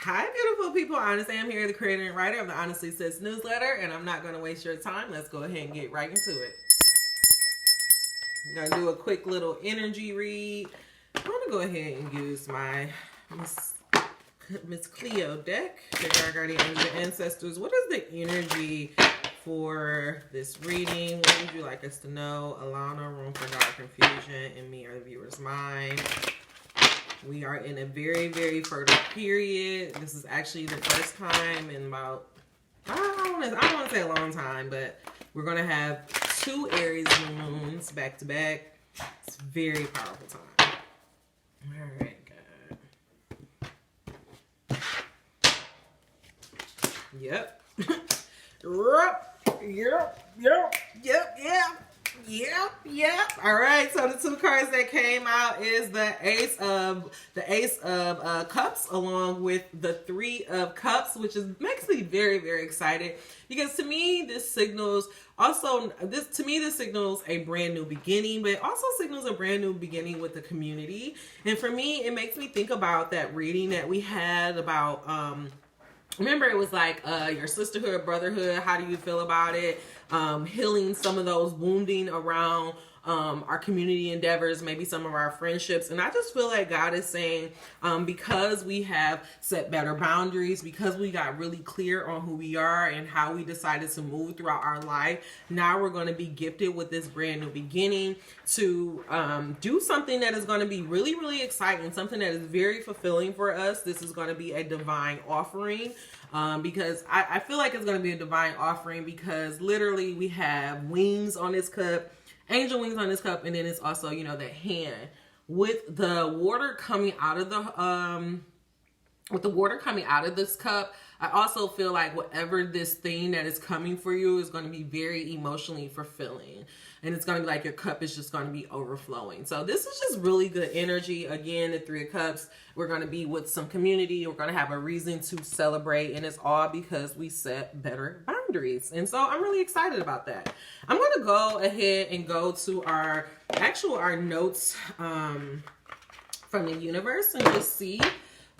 Hi, beautiful people. Honestly, I'm here, the creator and writer of the Honestly Sis newsletter, and I'm not going to waste your time. Let's go ahead and get right into it. I'm going to do a quick little energy read. I'm going to go ahead and use my Miss Cleo deck. Our guardian angels and ancestors. What is the energy for this reading? What would you like us to know? Allow no room for dark confusion in me or the viewer's mind. We are in a very, very fertile period. This is actually the first time in about, I don't want to say a long time, but we're going to have 2 Aries moons back to back. It's a very powerful time. All right, good. Yep. Yep. All right. So the 2 cards that came out is the Ace of Cups, along with the 3 of Cups, which makes me very, very excited because to me this signals a brand new beginning, but it also signals a brand new beginning with the community. And for me, it makes me think about that reading that we had about remember, it was like your sisterhood, brotherhood. How do you feel about it? Healing some of those wounding around our community endeavors, maybe some of our friendships. And I just feel like God is saying, because we have set better boundaries, because we got really clear on who we are and how we decided to move throughout our life, now we're going to be gifted with this brand new beginning to do something that is going to be really, really exciting, something that is very fulfilling for us. This is going to be a divine offering. Because I feel like it's going to be a divine offering because literally we have wings on this cup, angel wings on this cup, and then it's also, that hand with the water coming out of this cup. I also feel like whatever this thing that is coming for you is going to be very emotionally fulfilling. And it's going to be like your cup is just going to be overflowing. So this is just really good energy. Again, the 3 of Cups, we're going to be with some community. We're going to have a reason to celebrate. And it's all because we set better boundaries. And so I'm really excited about that. I'm going to go ahead and go to our notes from the universe and just see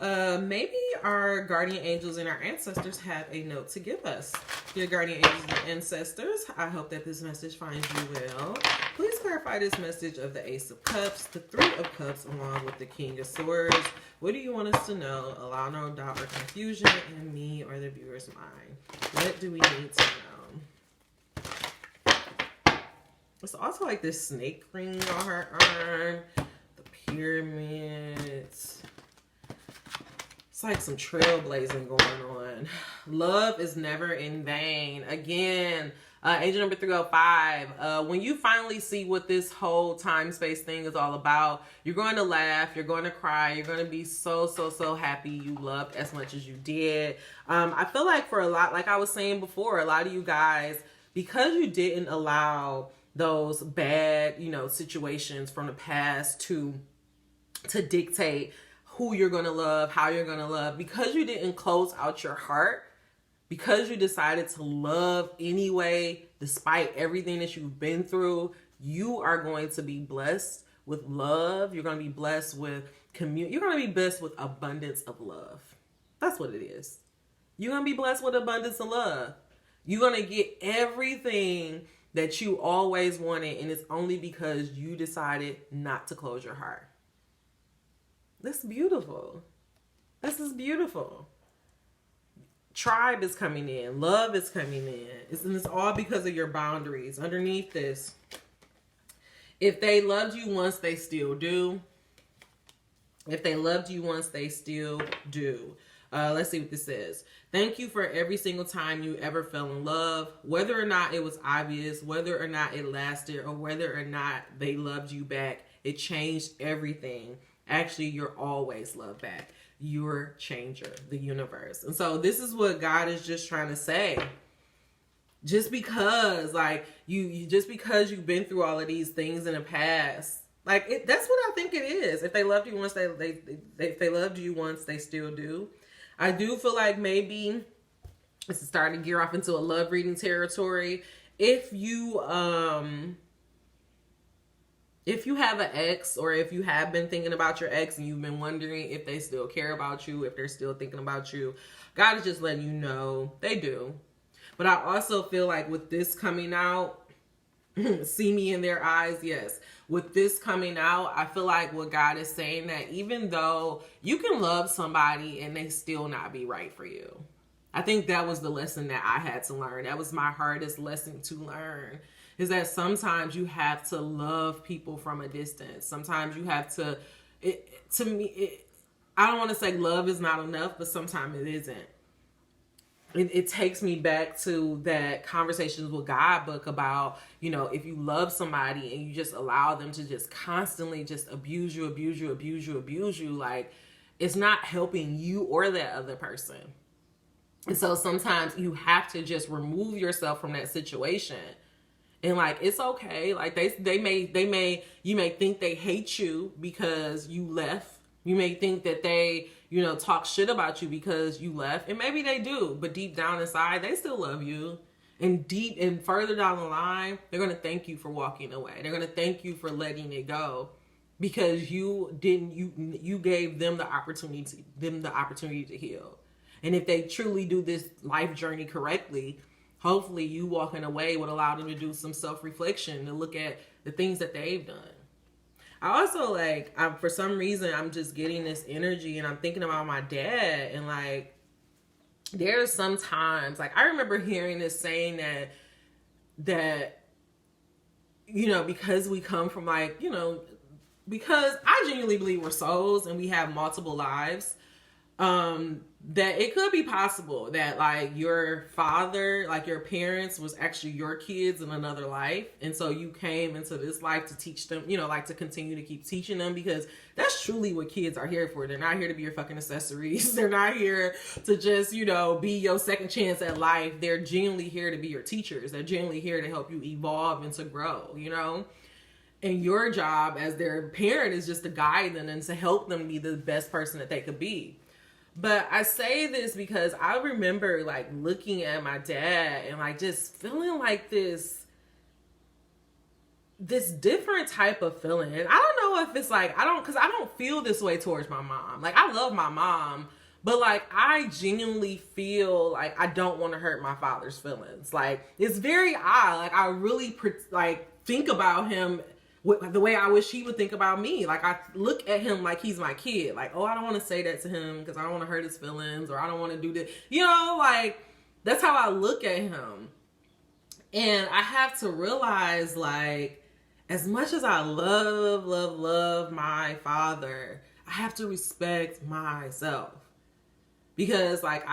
maybe our guardian angels and our ancestors have a note to give us. Your guardian angels and ancestors, I hope that this message finds you well. Please clarify this message of the Ace of Cups, the 3 of Cups, along with the King of Swords. What do you want us to know? Allow no doubt or confusion in me or the viewer's mind. What do we need to know? It's also like this snake ring on her arm, the pyramids. It's like some trailblazing going on. Love is never in vain. Again, angel number 305. When you finally see what this whole time-space thing is all about, you're going to laugh, you're going to cry, you're going to be so happy you loved as much as you did. I feel like for a lot, like I was saying before, a lot of you guys, because you didn't allow those bad, situations from the past to dictate who you're going to love, how you're going to love, because you didn't close out your heart, because you decided to love anyway, despite everything that you've been through, you are going to be blessed with love. You're going to be blessed with community. You're going to be blessed with abundance of love. That's what it is. You're going to be blessed with abundance of love. You're going to get everything that you always wanted, and it's only because you decided not to close your heart. That's beautiful. This is beautiful. Tribe is coming in. Love is coming in. It's all because of your boundaries. Underneath this, if they loved you once, they still do. If they loved you once, they still do. Let's see what this says. Thank you for every single time you ever fell in love, whether or not it was obvious, whether or not it lasted, or whether or not they loved you back. It changed everything. Actually, you're always loved back. You're changer, the universe. And so this is what God is just trying to say. Just because, like, just because you've been through all of these things in the past, like, that's what I think it is. If they loved you once, if they loved you once, they still do. I do feel like maybe it's starting to gear off into a love reading territory. If you if you have an ex, or if you have been thinking about your ex and you've been wondering if they still care about you, if they're still thinking about you, God is just letting you know they do. But I also feel like with this coming out, see me in their eyes, yes. With this coming out, I feel like what God is saying, that even though you can love somebody and they still not be right for you. I think that was the lesson that I had to learn. That was my hardest lesson to learn, is that sometimes you have to love people from a distance. Sometimes you have to, I don't want to say love is not enough, but sometimes it isn't. It takes me back to that Conversations with God book about, you know, if you love somebody and you just allow them to just constantly just abuse you, like, it's not helping you or that other person. And so sometimes you have to just remove yourself from that situation. And like, it's okay. Like you may think they hate you because you left. You may think that they, you know, talk shit about you because you left. And maybe they do, but deep down inside, they still love you. And deep and further down the line, they're going to thank you for walking away. They're going to thank you for letting it go, because you gave them the opportunity to heal. And if they truly do this life journey correctly, hopefully you walking away would allow them to do some self-reflection and look at the things that they've done. I also, like, for some reason, I'm just getting this energy and I'm thinking about my dad. And like, there's sometimes, like, I remember hearing this saying that, you know, because we come from, like, you know, because I genuinely believe we're souls and we have multiple lives, that it could be possible that, like, your father, like your parents was actually your kids in another life. And so you came into this life to teach them, you know, like to continue to keep teaching them, because that's truly what kids are here for. They're not here to be your fucking accessories. They're not here to just, you know, be your second chance at life. They're genuinely here to be your teachers. They're genuinely here to help you evolve and to grow, you know? And your job as their parent is just to guide them and to help them be the best person that they could be. But I say this because I remember, like, looking at my dad and, like, just feeling like this different type of feeling. And I don't know if it's like, because I don't feel this way towards my mom. Like, I love my mom, but, like, I genuinely feel like I don't want to hurt my father's feelings. Like, it's very odd. Like, I really, think about him the way I wish he would think about me. Like, I look at him like he's my kid. Like, oh, I don't want to say that to him because I don't want to hurt his feelings, or I don't want to do this. You know, like, that's how I look at him. And I have to realize, like, as much as I love my father, I have to respect myself. Because, like,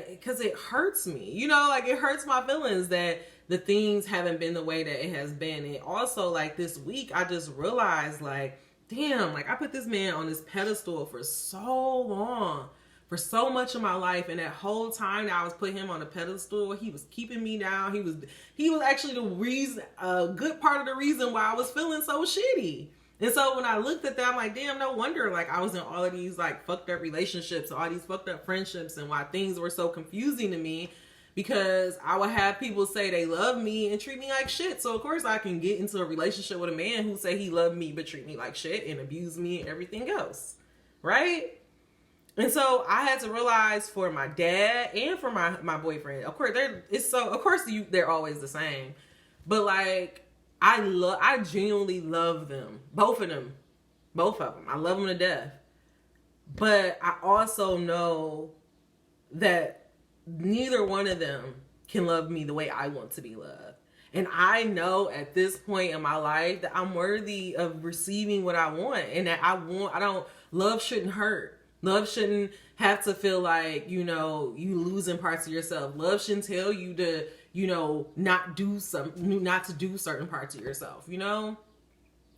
because it hurts me. You know, like, it hurts my feelings that the things haven't been the way that it has been. And also, like, this week, I just realized, like, damn, like, I put this man on this pedestal for so long, for so much of my life. And that whole time that I was putting him on a pedestal, he was keeping me down. He was actually the reason, a good part of the reason why I was feeling so shitty. And so when I looked at that, I'm like, damn, no wonder, like, I was in all of these, like, fucked up relationships, all these fucked up friendships, and why things were so confusing to me, because I would have people say they love me and treat me like shit. So of course I can get into a relationship with a man who say he loved me but treat me like shit and abuse me and everything else, right? And so I had to realize, for my dad and for my boyfriend, of course they're always the same, but, like, I genuinely love them. Both of them. I love them to death. But I also know that neither one of them can love me the way I want to be loved. And I know at this point in my life that I'm worthy of receiving what I want, and that love shouldn't hurt. Love shouldn't have to feel like, you know, you losing parts of yourself. Love shouldn't tell you to, you know, not to do certain parts of yourself, you know?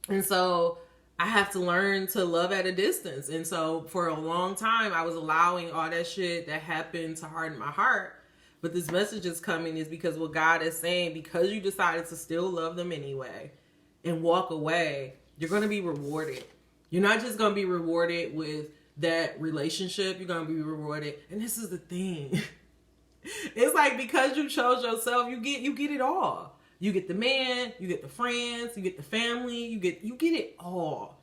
And so I have to learn to love at a distance. And so for a long time, I was allowing all that shit that happened to harden my heart. But this message is coming is because what God is saying, because you decided to still love them anyway and walk away, you're going to be rewarded. You're not just going to be rewarded with that relationship. You're going to be rewarded. And this is the thing. It's like, because you chose yourself, you get it all. You get the man, you get the friends, you get the family, you get it all.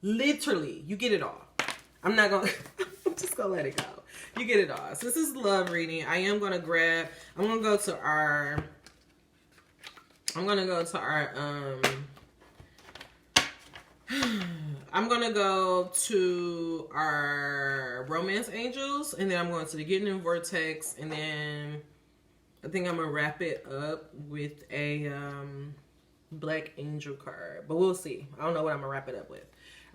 Literally, you get it all. I'm not gonna, I'm just gonna let it go. You get it all. So this is love reading. I'm gonna go to our I'm gonna go to our romance angels, and then I'm going to the getting in Vortex, and then I think I'm gonna wrap it up with a black angel card, but we'll see. I don't know what I'm gonna wrap it up with.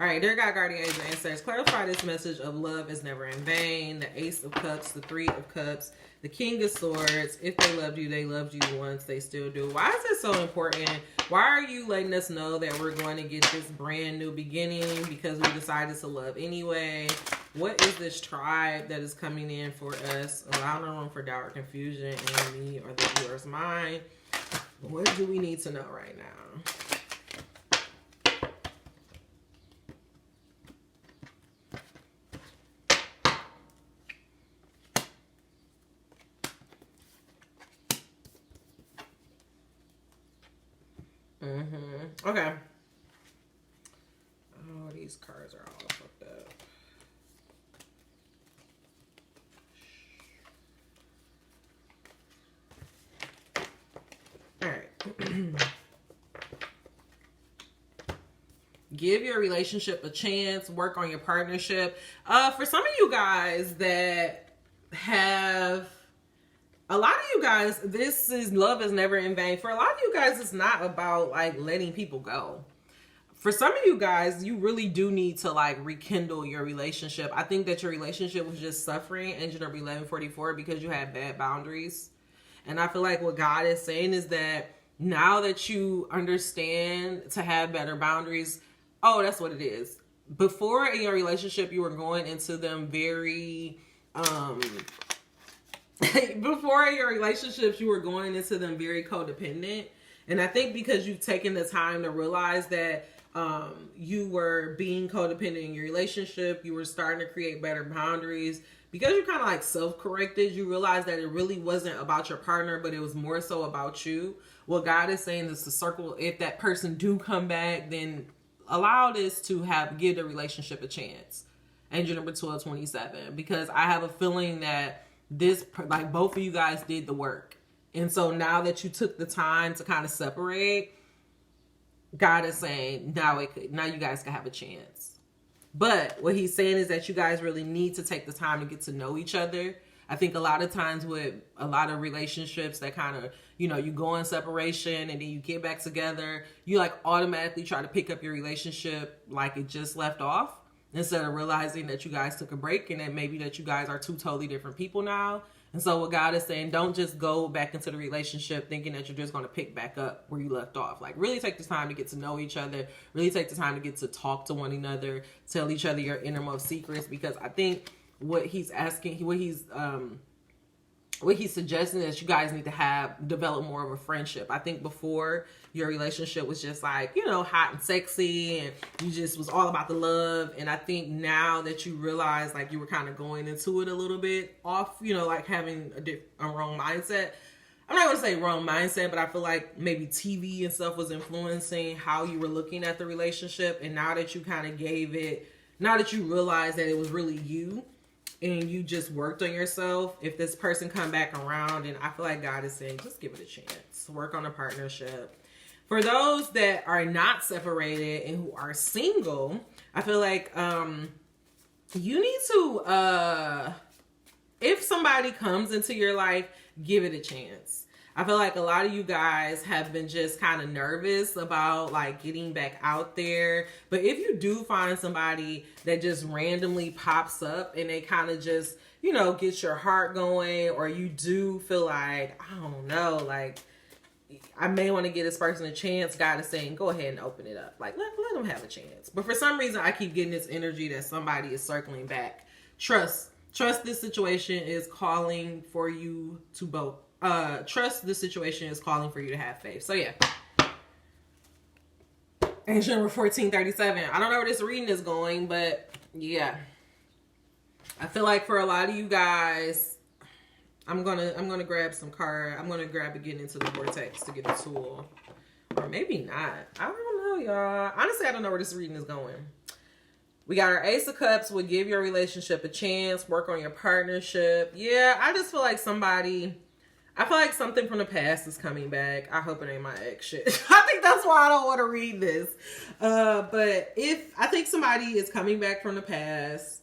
All right, dear God, guardian angel, ancestors, clarify this message of love is never in vain. The Ace of Cups, the Three of Cups, the King of Swords. If they loved you once, they still do. Why is this so important? Why are you letting us know that we're going to get this brand new beginning because we decided to love anyway? What is this tribe that is coming in for us? Allow no room for doubt or confusion in me or the viewer's mind. What do we need to know right now? Okay. Oh, these cards are all fucked up. All right. Give your relationship a chance. Work on your partnership. For some of you guys that have... A lot of you guys, this is love is never in vain. For a lot of you guys, it's not about like letting people go. For some of you guys, you really do need to like rekindle your relationship. I think that your relationship was just suffering, engine number 1144, because you had bad boundaries. And I feel like what God is saying is that now that you understand to have better boundaries, oh, that's what it is. Before in your relationship, you were going into them very... before your relationships, you were going into them very codependent. And I think because you've taken the time to realize that you were being codependent in your relationship, you were starting to create better boundaries. Because you kind of like self-corrected, you realized that it really wasn't about your partner, but it was more so about you. What God is saying is to circle, if that person do come back, then allow this to give the relationship a chance. Angel number 1227. Because I have a feeling that this, like, both of you guys did the work. And so now that you took the time to kind of separate, God is saying now you guys can have a chance. But what he's saying is that you guys really need to take the time to get to know each other. I think a lot of times with a lot of relationships that kind of, you know, you go in separation and then you get back together, you like automatically try to pick up your relationship like it just left off, instead of realizing that you guys took a break and that maybe that you guys are two totally different people now. And so what God is saying, don't just go back into the relationship thinking that you're just going to pick back up where you left off. Like, really take the time to get to know each other. Really take the time to get to talk to one another, tell each other your innermost secrets. Because I think what he's suggesting is you guys need to develop more of a friendship. I think before, your relationship was just like, you know, hot and sexy, and you just was all about the love. And I think now that you realize like you were kind of going into it a little bit off, you know, like having a wrong mindset. I'm not going to say wrong mindset, but I feel like maybe TV and stuff was influencing how you were looking at the relationship. And now that you kind of now that you realize that it was really you, and you just worked on yourself, if this person come back around, and I feel like God is saying, just give it a chance. Work on a partnership. For those that are not separated and who are single, I feel like you need to, if somebody comes into your life, give it a chance. I feel like a lot of you guys have been just kind of nervous about like getting back out there. But if you do find somebody that just randomly pops up and they kind of just, you know, get your heart going, or you do feel like, I don't know, like I may want to give this person a chance, God is saying, go ahead and open it up. Like, let them have a chance. But for some reason, I keep getting this energy that somebody is circling back. Trust this situation is calling for you to both. Trust this situation is calling for you to have faith. So yeah. Angel number 1437. I don't know where this reading is going, but yeah. I feel like for a lot of you guys, I'm gonna grab some card. I'm gonna grab it, get into the vortex to get a tool. Or maybe not. I don't know, y'all. Honestly, I don't know where this reading is going. We got our Ace of Cups. Will give your relationship a chance. Work on your partnership. Yeah, I just feel like something from the past is coming back. I hope it ain't my ex shit. I think that's why I don't want to read this. But I think somebody is coming back from the past.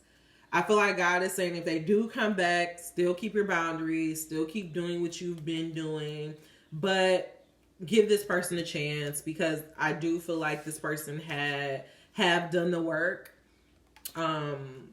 I feel like God is saying if they do come back, still keep your boundaries, still keep doing what you've been doing, but give this person a chance, because I do feel like this person have done the work, and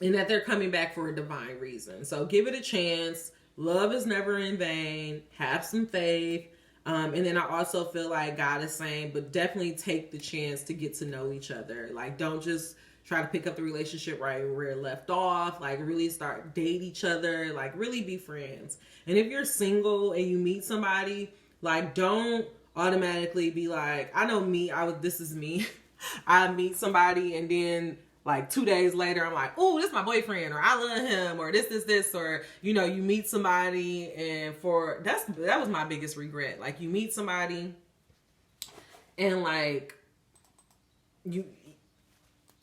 that they're coming back for a divine reason. So give it a chance. Love is never in vain. Have some faith. And then I also feel like God is saying, but definitely take the chance to get to know each other. Like, don't just try to pick up the relationship right where it left off. Like, really start date each other. Like, really be friends. And if you're single and you meet somebody, like, don't automatically be like, I know me, this is me. I meet somebody and then like 2 days later, I'm like, oh, this is my boyfriend, or I love him, or this, or, you meet somebody and that was my biggest regret. Like, you meet somebody and like,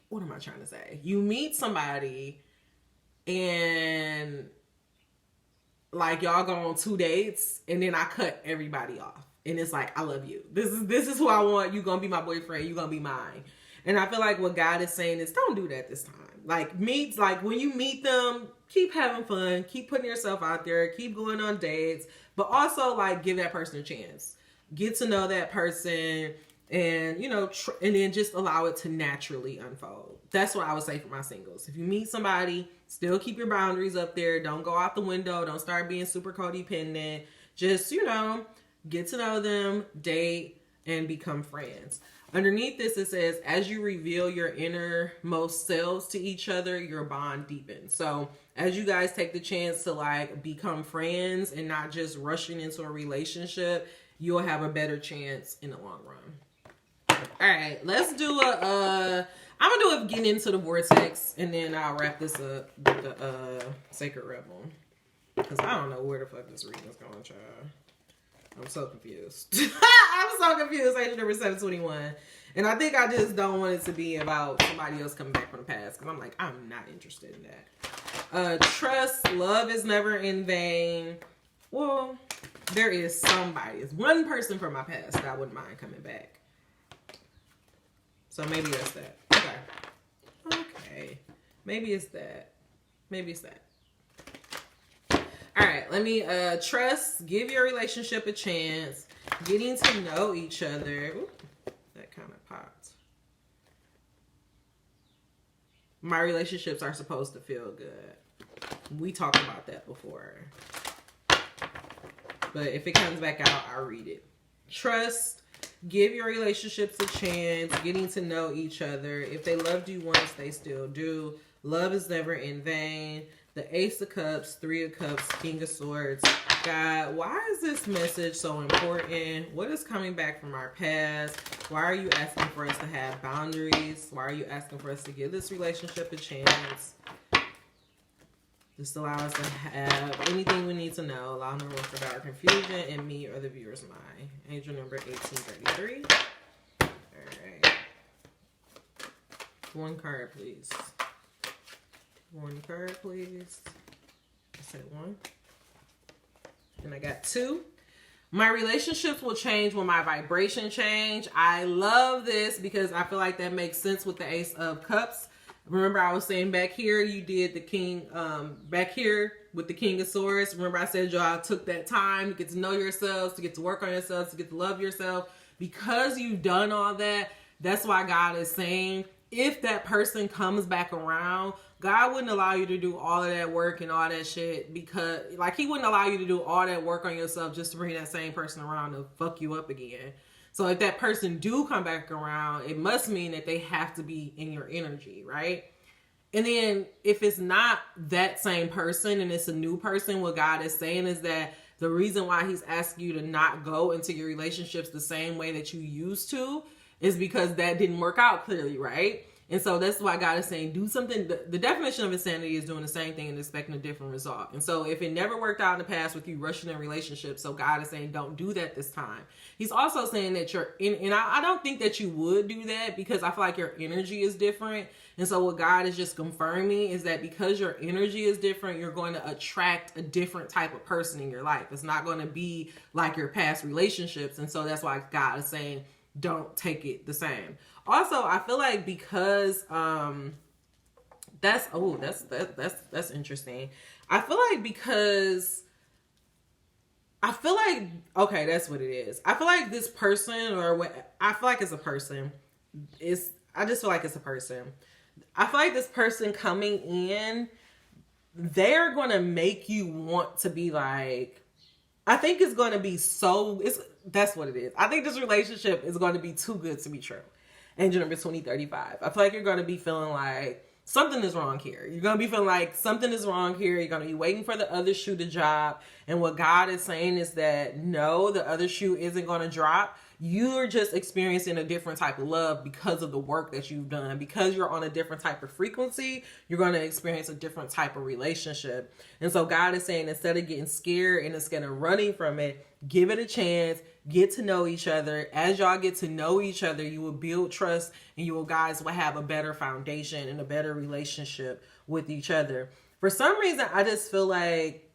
what am I trying to say? You meet somebody and like y'all go on 2 dates and then I cut everybody off. And it's like, I love you. This is who I want. You gonna be my boyfriend. You gonna be mine. And I feel like what God is saying is, don't do that this time. Like, when you meet them, keep having fun, keep putting yourself out there, keep going on dates, but also like give that person a chance. Get to know that person and, and then just allow it to naturally unfold. That's what I would say for my singles. If you meet somebody, still keep your boundaries up there. Don't go out the window. Don't start being super codependent. Just, get to know them, date, and become friends. Underneath this, it says, as you reveal your innermost selves to each other, your bond deepens. So as you guys take the chance to like become friends and not just rushing into a relationship, you'll have a better chance in the long run. All right, let's do I'm gonna do a getting into the vortex, and then I'll wrap this up with the Sacred Rebel, because I don't know where the fuck this reading is going, child. I'm so confused. I'm so confused. Agent number 721. And I think I just don't want it to be about somebody else coming back from the past, because I'm like, I'm not interested in that. Trust, love is never in vain. Well, there is somebody. It's one person from my past that I wouldn't mind coming back. So maybe that's that. Okay. Maybe it's that. All right, let me trust, give your relationship a chance, getting to know each other. Ooh, that kind of popped. My relationships are supposed to feel good. We talked about that before. But if it comes back out, I'll read it. Trust, give your relationships a chance, getting to know each other. If they loved you once, they still do. Love is never in vain. The Ace of Cups, 3 of Cups, King of Swords. God, why is this message so important? What is coming back from our past? Why are you asking for us to have boundaries? Why are you asking for us to give this relationship a chance? Just allow us to have anything we need to know. Allow no room for doubt or confusion in me or the viewer's mind. Angel number 1833. All right. One card, please. One card, please. I said one. And I got 2. My relationships will change when my vibration change. I love this because I feel like that makes sense with the Ace of Cups. Remember I was saying back here, you did the King, back here with the King of Swords. Remember I said y'all took that time to get to know yourselves, to get to work on yourselves, to get to love yourself. Because you've done all that, that's why God is saying, if that person comes back around, God wouldn't allow you to do all of that work and all that shit, because like he wouldn't allow you to do all that work on yourself just to bring that same person around to fuck you up again. So if that person do come back around, it must mean that they have to be in your energy, right? And then if it's not that same person and it's a new person, what God is saying is that the reason why he's asking you to not go into your relationships the same way that you used to is because that didn't work out clearly, right? And so that's why God is saying, do something. The definition of insanity is doing the same thing and expecting a different result. And so if it never worked out in the past with you rushing in relationships, so God is saying, don't do that this time. He's also saying that you're in, and I don't think that you would do that, because I feel like your energy is different. And so what God is just confirming is that because your energy is different, you're going to attract a different type of person in your life. It's not going to be like your past relationships. And so that's why God is saying, don't take it the same. Also, I feel like because that's interesting. I feel like because okay, that's what it is. I feel like this person, or what I feel like it's a person, I just feel like it's a person. I feel like this person coming in, they're going to make you want to be like, I think it's going to be that's what it is. I think this relationship is going to be too good to be true. Angel number 2035. I feel like you're going to be feeling like something is wrong here. You're going to be feeling like something is wrong here. You're going to be waiting for the other shoe to drop. And what God is saying is that no, the other shoe isn't going to drop. You're just experiencing a different type of love because of the work that you've done. Because you're on a different type of frequency, you're going to experience a different type of relationship. And so God is saying, instead of getting scared and instead of running from it, give it a chance, get to know each other. As y'all get to know each other, you will build trust, and you guys will have a better foundation and a better relationship with each other. For some reason, I just feel like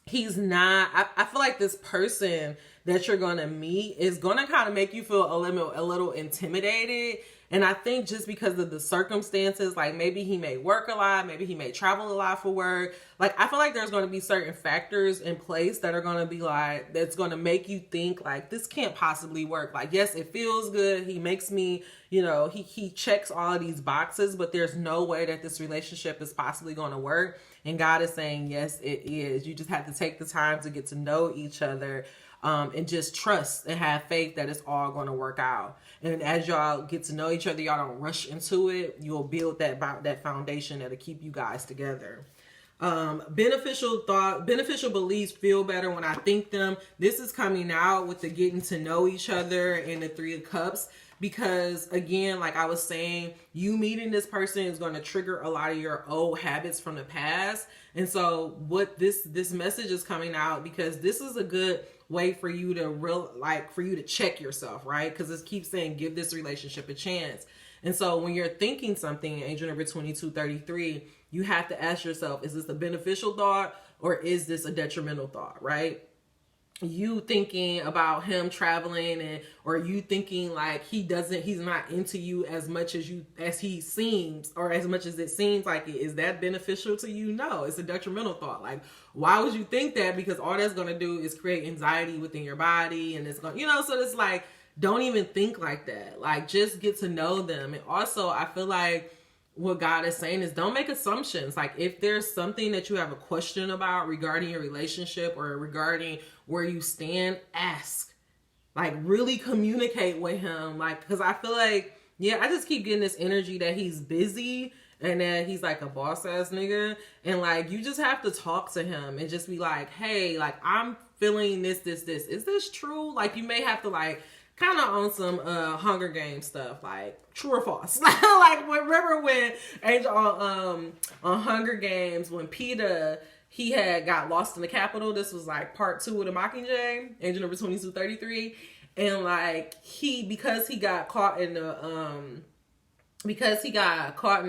he's not, I feel like this person that you're going to meet is going to kind of make you feel a little intimidated. And I think just because of the circumstances, like maybe he may work a lot, maybe he may travel a lot for work. Like, I feel like there's going to be certain factors in place that are going to be like, that's going to make you think like, this can't possibly work. Like, yes, it feels good. He makes me, he checks all of these boxes, but there's no way that this relationship is possibly going to work. And God is saying, yes, it is. You just have to take the time to get to know each other. And just trust and have faith that it's all going to work out. And as y'all get to know each other, y'all don't rush into it. You'll build that foundation that'll keep you guys together. Beneficial beliefs feel better when I think them. This is coming out with the getting to know each other and the 3 of Cups. Because again, like I was saying, you meeting this person is going to trigger a lot of your old habits from the past. And so what this message is coming out, because this is a good way for you to check yourself, right? Because it keeps saying, give this relationship a chance. And so when you're thinking something, angel number 2233, you have to ask yourself, is this a beneficial thought or is this a detrimental thought, right? You thinking about him traveling, or you thinking like he's not into you as much as he seems, or as much as it seems like it, is that beneficial to you? No, it's a detrimental thought. Like, why would you think that? Because all that's going to do is create anxiety within your body, and it's going, so it's like, don't even think like that. Like, just get to know them. And also, I feel like what God is saying is, don't make assumptions. Like, if there's something that you have a question about regarding your relationship or regarding where you stand, ask. Like, really communicate with him. Like, because I feel like, I just keep getting this energy that he's busy and that he's like a boss ass nigga. And like, you just have to talk to him and just be like, hey, like, I'm feeling this. Is this true? Like, you may have to like, kind of on some Hunger Games stuff, like true or false. Like, remember when Angel on Hunger Games, when Peter, he had got lost in the Capitol. This was like part 2 of the Mockingjay, Angel number 2233. And like, because he got caught in the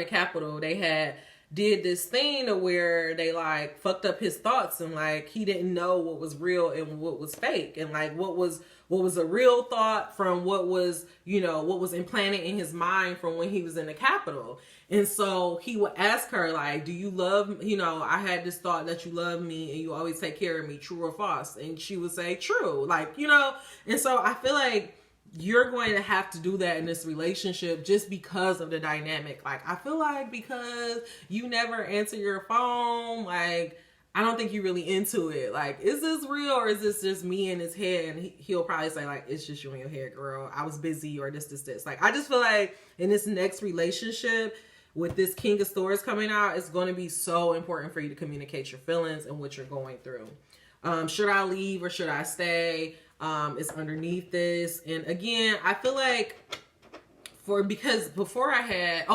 Capitol, they did this thing to where they like fucked up his thoughts, and like he didn't know what was real and what was fake, and like what was a real thought from what was implanted in his mind from when he was in the Capitol. And so he would ask her like, do you love me? I had this thought that you love me and you always take care of me, true or false? And she would say true, like, and so I feel like you're going to have to do that in this relationship just because of the dynamic. Like, I feel like because you never answer your phone, like, I don't think you're really into it. Like, is this real or is this just me in his head? And he'll probably say like, it's just you in your head, girl. I was busy, or this. Like, I just feel like in this next relationship with this King of Swords coming out, it's going to be so important for you to communicate your feelings and what you're going through. Should I leave or should I stay? It's underneath this. And again, I feel like because before I had,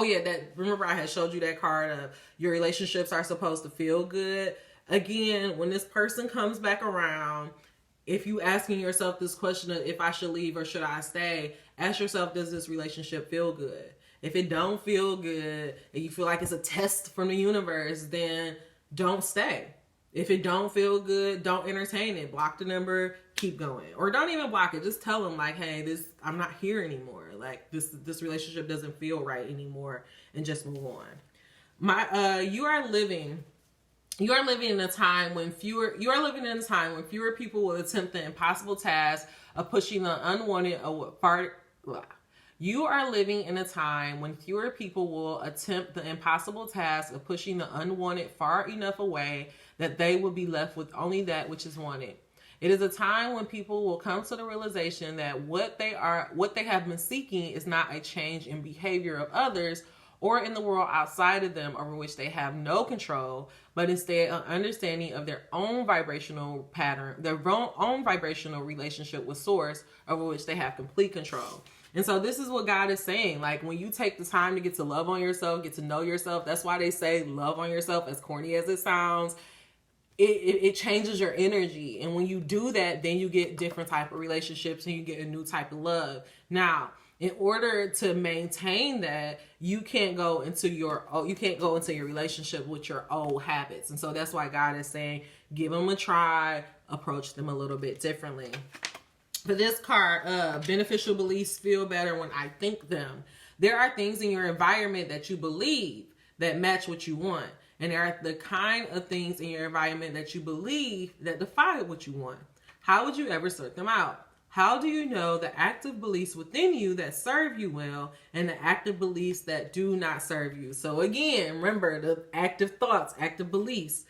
remember I had showed you that card of your relationships are supposed to feel good. Again, when this person comes back around, if you asking yourself this question of if I should leave or should I stay, ask yourself, does this relationship feel good? If it don't feel good and you feel like it's a test from the universe, then don't stay. If it don't feel good, don't entertain it. Block the number, keep going. Or don't even block it. Just tell them like, hey, I'm not here anymore. Like this relationship doesn't feel right anymore, and just move on. You are living in a time when fewer people will attempt the impossible task of pushing the unwanted far. You are living in a time when fewer people will attempt the impossible task of pushing the unwanted far enough away that they will be left with only that which is wanted. It is a time when people will come to the realization that what they have been seeking is not a change in behavior of others or in the world outside of them over which they have no control, but instead an understanding of their own vibrational pattern, their own vibrational relationship with source over which they have complete control. And so this is what God is saying. Like when you take the time to get to love on yourself, get to know yourself, that's why they say love on yourself, as corny as it sounds. It changes your energy. And when you do that, then you get different type of relationships and you get a new type of love. Now, in order to maintain that, you can't go into your relationship with your old habits. And so that's why God is saying, give them a try, approach them a little bit differently. For this card, beneficial beliefs feel better when I think them. There are things in your environment that you believe that match what you want. And there are the kind of things in your environment that you believe that defy what you want. How would you ever sort them out? How do you know the active beliefs within you that serve you well and the active beliefs that do not serve you? So again, remember the active thoughts, active beliefs.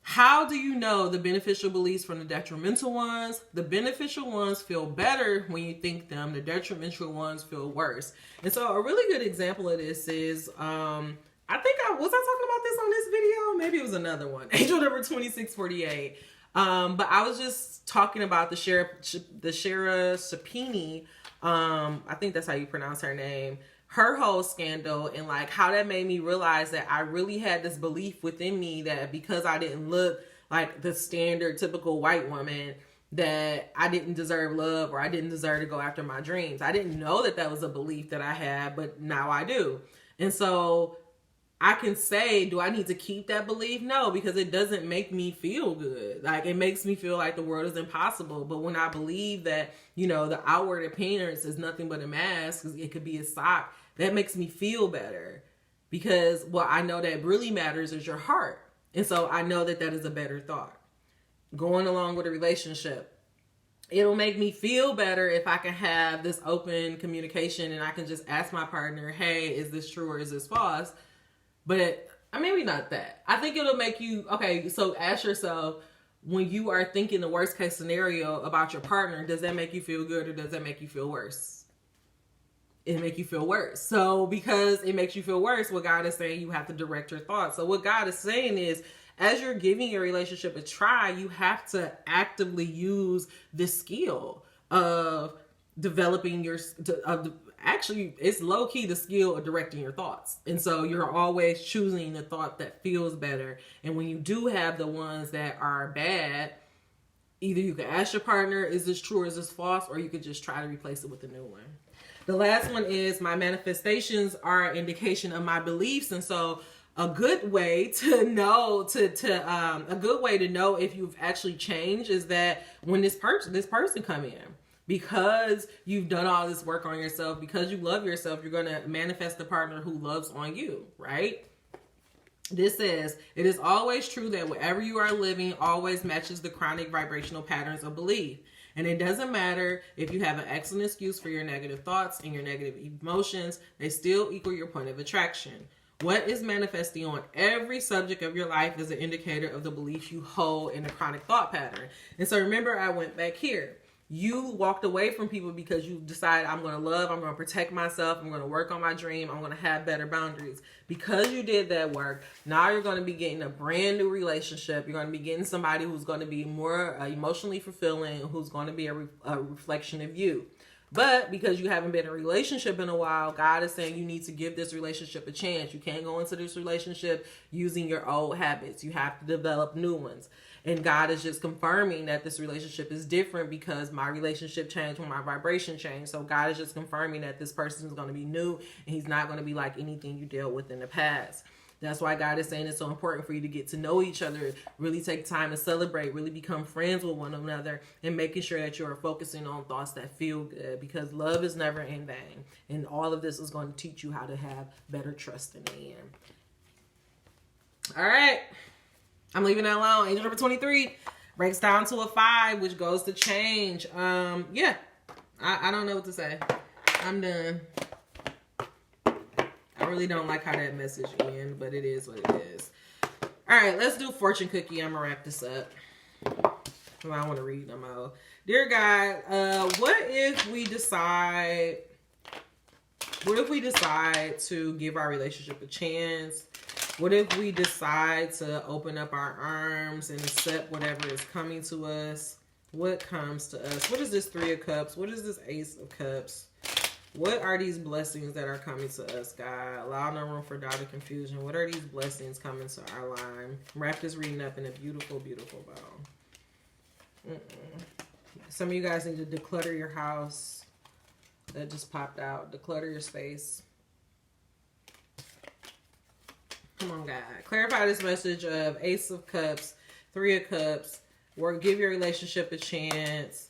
How do you know the beneficial beliefs from the detrimental ones? The beneficial ones feel better when you think them. The detrimental ones feel worse. And so a really good example of this is, I think was I talking about this on this video? Maybe it was another one. Angel number 2648. But I was just talking about the Shara Sapini. I think that's how you pronounce her name. Her whole scandal, and like how that made me realize that I really had this belief within me that because I didn't look like the standard typical white woman, that I didn't deserve love or I didn't deserve to go after my dreams. I didn't know that that was a belief that I had, but now I do. And so I can say, do I need to keep that belief? No, because it doesn't make me feel good. Like it makes me feel like the world is impossible. But when I believe that, the outward appearance is nothing but a mask, it could be a sock, that makes me feel better. Because what I know that really matters is your heart. And so I know that that is a better thought. Going along with a relationship, it'll make me feel better if I can have this open communication and I can just ask my partner, hey, is this true or is this false? But maybe not that. I think it'll make you, okay, so ask yourself, when you are thinking the worst case scenario about your partner, does that make you feel good or does that make you feel worse? It make you feel worse. So because it makes you feel worse, what God is saying, you have to direct your thoughts. So what God is saying is, as you're giving your relationship a try, you have to actively use this skill of developing actually, it's low-key the skill of directing your thoughts. And so you're always choosing the thought that feels better. And when you do have the ones that are bad, either you can ask your partner, is this true or is this false? Or you could just try to replace it with a new one. The last one is, my manifestations are an indication of my beliefs. And so a good way to know if you've actually changed is that when this person come in, because you've done all this work on yourself, because you love yourself, you're going to manifest the partner who loves on you, right? This says, it is always true that whatever you are living always matches the chronic vibrational patterns of belief. And it doesn't matter if you have an excellent excuse for your negative thoughts and your negative emotions, they still equal your point of attraction. What is manifesting on every subject of your life is an indicator of the belief you hold in the chronic thought pattern. And so remember, I went back here. You walked away from people because you decided, I'm going to love, I'm going to protect myself, I'm going to work on my dream, I'm going to have better boundaries. Because you did that work, now you're going to be getting a brand new relationship. You're going to be getting somebody who's going to be more emotionally fulfilling, who's going to be a reflection of you. But because you haven't been in a relationship in a while, God is saying you need to give this relationship a chance. You can't go into this relationship using your old habits. You have to develop new ones. And God is just confirming that this relationship is different because my relationship changed when my vibration changed. So God is just confirming that this person is going to be new and he's not going to be like anything you dealt with in the past. That's why God is saying it's so important for you to get to know each other, really take time to celebrate, really become friends with one another, and making sure that you are focusing on thoughts that feel good, because love is never in vain. And all of this is going to teach you how to have better trust in the end. All right. I'm leaving that alone. Angel number 23 breaks down to a 5, which goes to change. Yeah. I don't know what to say. I'm done. I really don't like how that message ended, but it is what it is. All right, let's do fortune cookie. I'm gonna wrap this up. Well, I want to read them out. Dear God, what if we decide to give our relationship a chance? What if we decide to open up our arms and accept whatever is coming to us? What comes to us? What is this 3 of Cups? What is this Ace of Cups? What are these blessings that are coming to us, God? Allow no room for doubt or confusion. What are these blessings coming to our line? Wrap this reading up in a beautiful, beautiful bow. Some of you guys need to declutter your house. That just popped out. Declutter your space. Come on, God. Clarify this message of Ace of Cups, 3 of Cups. Give your relationship a chance.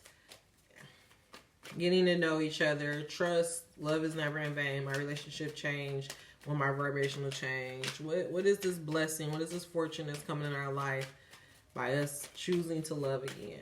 Getting to know each other. Trust. Love is never in vain. My relationship changed when my vibration will change. What is this blessing? What is this fortune that's coming in our life by us choosing to love again?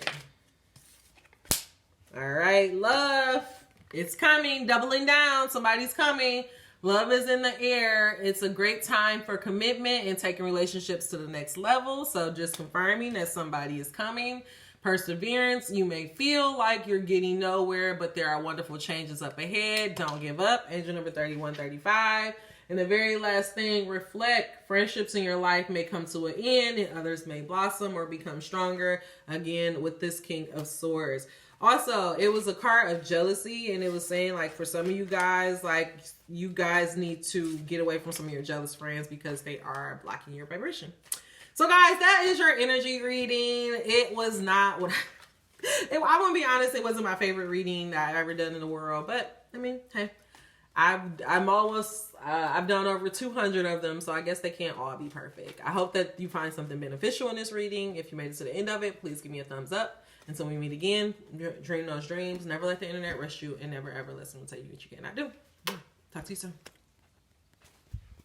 All right, love. It's coming. Doubling down. Somebody's coming. Love is in the air. It's a great time for commitment and taking relationships to the next level. So just confirming that somebody is coming. Perseverance. You may feel like you're getting nowhere, but there are wonderful changes up ahead. Don't give up. Angel number 3135. And the very last thing, reflect. Friendships in your life may come to an end and others may blossom or become stronger. Again, with this King of Swords. Also, it was a card of jealousy, and it was saying, like, for some of you guys, like, you guys need to get away from some of your jealous friends because they are blocking your vibration. So, guys, that is your energy reading. It was not what I want to be honest, it wasn't my favorite reading that I've ever done in the world. But, I mean, hey, I've done over 200 of them, so I guess they can't all be perfect. I hope that you find something beneficial in this reading. If you made it to the end of it, please give me a thumbs up. Until we meet again, dream those dreams. Never let the internet rush you, and never ever let someone tell you what you cannot do. Talk to you soon.